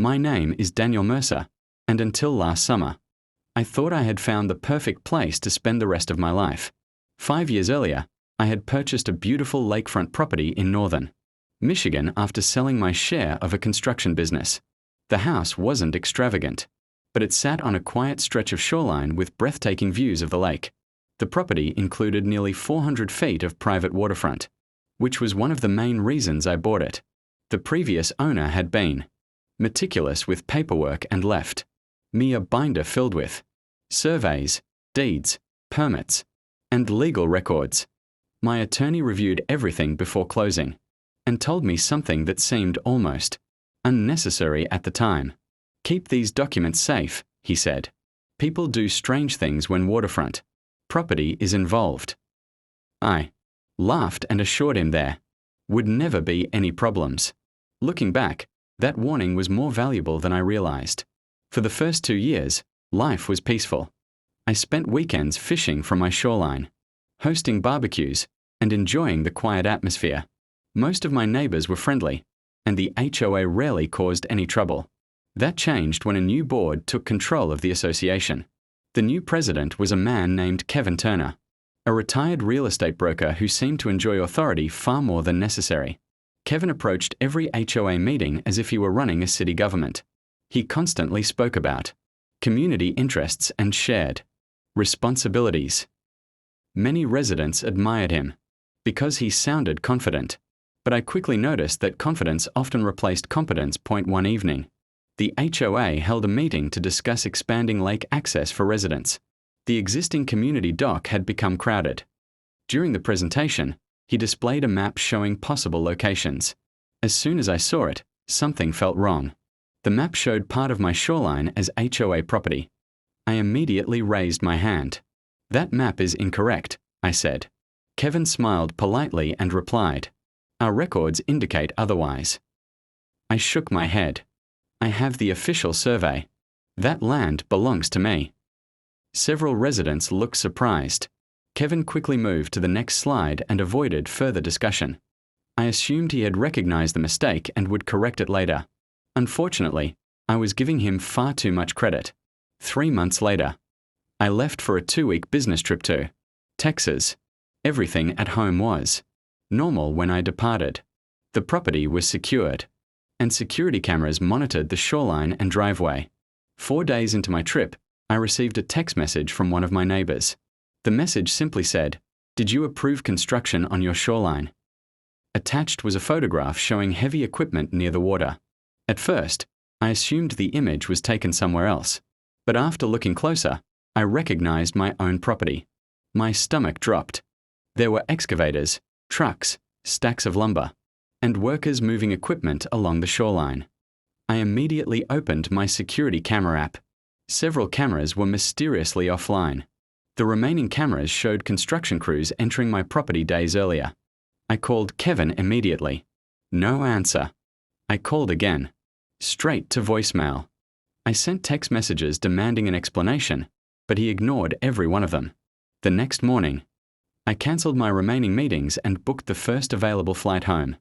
My name is Daniel Mercer, and until last summer, I thought I had found the perfect place to spend the rest of my life. 5 years earlier, I had purchased a beautiful lakefront property in northern Michigan after selling my share of a construction business. The house wasn't extravagant, but it sat on a quiet stretch of shoreline with breathtaking views of the lake. The property included nearly 400 feet of private waterfront, which was one of the main reasons I bought it. The previous owner had been meticulous with paperwork and left me a binder filled with surveys, deeds, permits, and legal records. My attorney reviewed everything before closing and told me something that seemed almost unnecessary at the time. "Keep these documents safe," he said. "People do strange things when waterfront property is involved." I laughed and assured him there would never be any problems. Looking back, that warning was more valuable than I realized. For the first 2 years, life was peaceful. I spent weekends fishing from my shoreline, hosting barbecues, and enjoying the quiet atmosphere. Most of my neighbors were friendly, and the HOA rarely caused any trouble. That changed when a new board took control of the association. The new president was a man named Kevin Turner, a retired real estate broker who seemed to enjoy authority far more than necessary. Kevin approached every HOA meeting as if he were running a city government. He constantly spoke about community interests and shared responsibilities. Many residents admired him because he sounded confident, but I quickly noticed that confidence often replaced competence. One evening, the HOA held a meeting to discuss expanding lake access for residents. The existing community dock had become crowded. During the presentation, he displayed a map showing possible locations. As soon as I saw it, something felt wrong. The map showed part of my shoreline as HOA property. I immediately raised my hand. "That map is incorrect," I said. Kevin smiled politely and replied, "Our records indicate otherwise." I shook my head. "I have the official survey. That land belongs to me." Several residents looked surprised. Kevin quickly moved to the next slide and avoided further discussion. I assumed he had recognized the mistake and would correct it later. Unfortunately, I was giving him far too much credit. 3 months later, I left for a 2-week business trip to Texas. Everything at home was normal when I departed. The property was secured, and security cameras monitored the shoreline and driveway. 4 days into my trip, I received a text message from one of my neighbors. The message simply said, "Did you approve construction on your shoreline?" Attached was a photograph showing heavy equipment near the water. At first, I assumed the image was taken somewhere else, but after looking closer, I recognized my own property. My stomach dropped. There were excavators, trucks, stacks of lumber, and workers moving equipment along the shoreline. I immediately opened my security camera app. Several cameras were mysteriously offline. The remaining cameras showed construction crews entering my property days earlier. I called Kevin immediately. No answer. I called again. Straight to voicemail. I sent text messages demanding an explanation, but he ignored every one of them. The next morning, I cancelled my remaining meetings and booked the first available flight home.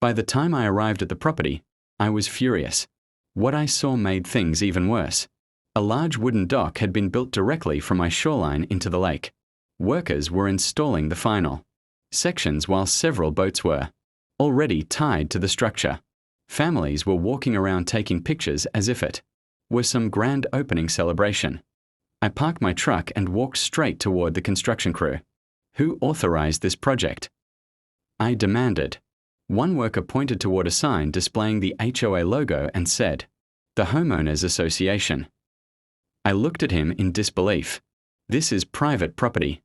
By the time I arrived at the property, I was furious. What I saw made things even worse. A large wooden dock had been built directly from my shoreline into the lake. Workers were installing the final sections while several boats were already tied to the structure. Families were walking around taking pictures as if it were some grand opening celebration. I parked my truck and walked straight toward the construction crew. "Who authorized this project?" I demanded. One worker pointed toward a sign displaying the HOA logo and said, "The Homeowners Association." I looked at him in disbelief. "This is private property."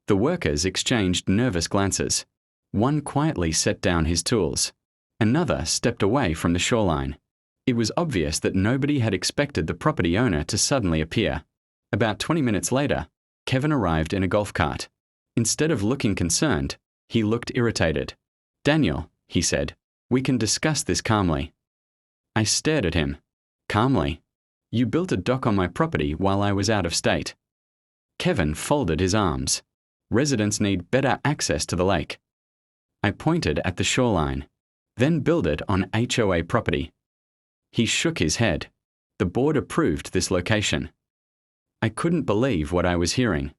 The workers exchanged nervous glances. One quietly set down his tools. Another stepped away from the shoreline. It was obvious that nobody had expected the property owner to suddenly appear. About 20 minutes later, Kevin arrived in a golf cart. Instead of looking concerned, he looked irritated. "Daniel," he said, "we can discuss this calmly." I stared at him. "Calmly? You built a dock on my property while I was out of state." Kevin folded his arms. "Residents need better access to the lake." I pointed at the shoreline. "Then build it on HOA property." He shook his head. The board approved this location. I couldn't believe what I was hearing.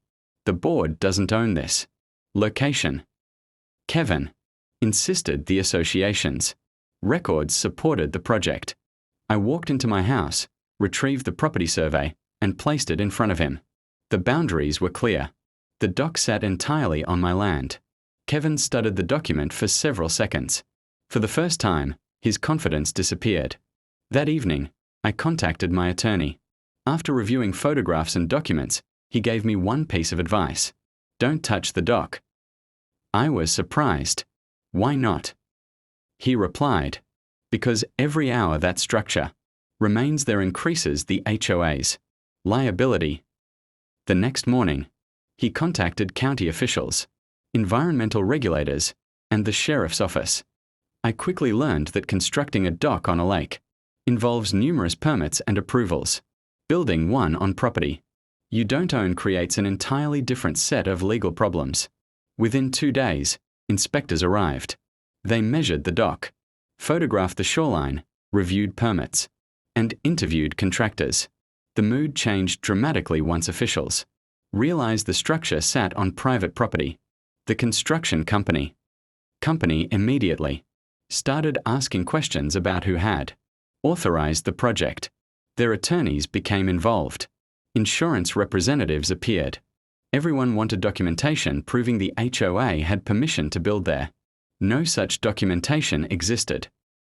The board doesn't own this. Location. Kevin. Insisted the associations. Records supported the project. I walked into my house, retrieved the property survey, and placed it in front of him. The boundaries were clear. The dock sat entirely on my land. Kevin studied the document for several seconds. For the first time, his confidence disappeared. That evening, I contacted my attorney. After reviewing photographs and documents, he gave me one piece of advice. Don't touch the dock. I was surprised. Why not? He replied, because every hour that structure remains there increases the HOA's liability. The next morning, he contacted county officials, environmental regulators, and the sheriff's office. I quickly learned that constructing a dock on a lake involves numerous permits and approvals. Building one on property you don't own creates an entirely different set of legal problems. Within 2 days, inspectors arrived. They measured the dock, photographed the shoreline, reviewed permits, and interviewed contractors. The mood changed dramatically once officials realized the structure sat on private property. The construction company immediately started asking questions about who had authorized the project. Their attorneys became involved. Insurance representatives appeared. Everyone wanted documentation proving the HOA had permission to build there. No such documentation existed.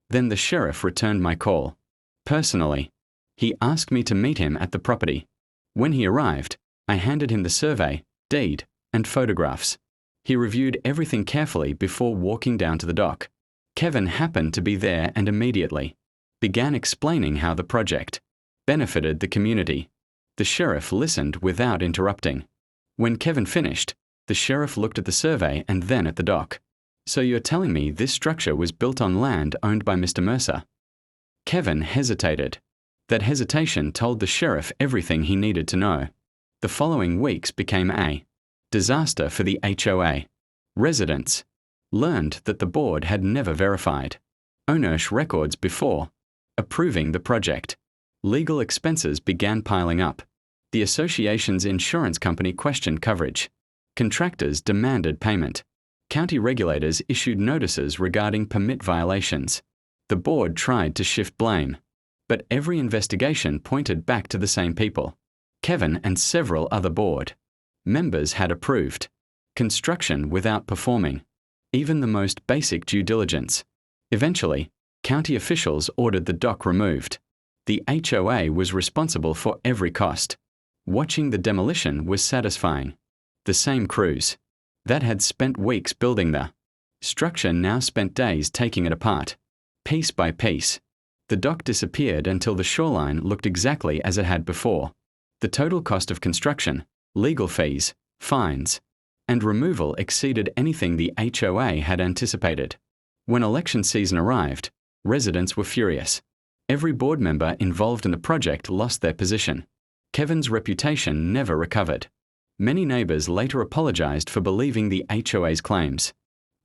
Then the sheriff returned my call. Personally, he asked me to meet him at the property. When he arrived, I handed him the survey, deed, and photographs. He reviewed everything carefully before walking down to the dock. Kevin happened to be there and immediately began explaining how the project benefited the community. The sheriff listened without interrupting. When Kevin finished, the sheriff looked at the survey and then at the dock. So you're telling me this structure was built on land owned by Mr. Mercer? Kevin hesitated. That hesitation told the sheriff everything he needed to know. The following weeks became a disaster for the HOA. Residents learned that the board had never verified ownership records before approving the project. Legal expenses began piling up. The association's insurance company questioned coverage. Contractors demanded payment. County regulators issued notices regarding permit violations. The board tried to shift blame, but every investigation pointed back to the same people. Kevin and several other board members had approved construction without performing even the most basic due diligence. Eventually, county officials ordered the dock removed. The HOA was responsible for every cost. Watching the demolition was satisfying. The same crews that had spent weeks building the structure now spent days taking it apart. Piece by piece, the dock disappeared until the shoreline looked exactly as it had before. The total cost of construction, legal fees, fines, and removal exceeded anything the HOA had anticipated. When election season arrived, residents were furious. Every board member involved in the project lost their position. Kevin's reputation never recovered. Many neighbors later apologized for believing the HOA's claims.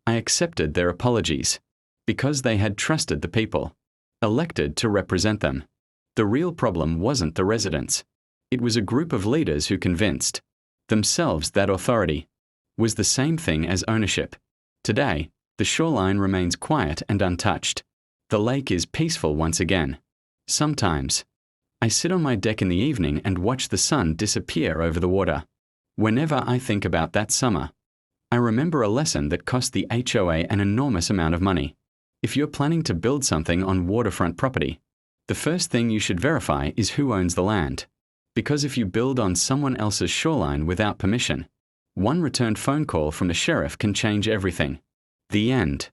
I accepted their apologies because they had trusted the people elected to represent them. The real problem wasn't the residents. It was a group of leaders who convinced themselves that authority was the same thing as ownership. Today, the shoreline remains quiet and untouched. The lake is peaceful once again. Sometimes, I sit on my deck in the evening and watch the sun disappear over the water. Whenever I think about that summer, I remember a lesson that cost the HOA an enormous amount of money. If you're planning to build something on waterfront property, the first thing you should verify is who owns the land. Because if you build on someone else's shoreline without permission, one returned phone call from the sheriff can change everything. The end.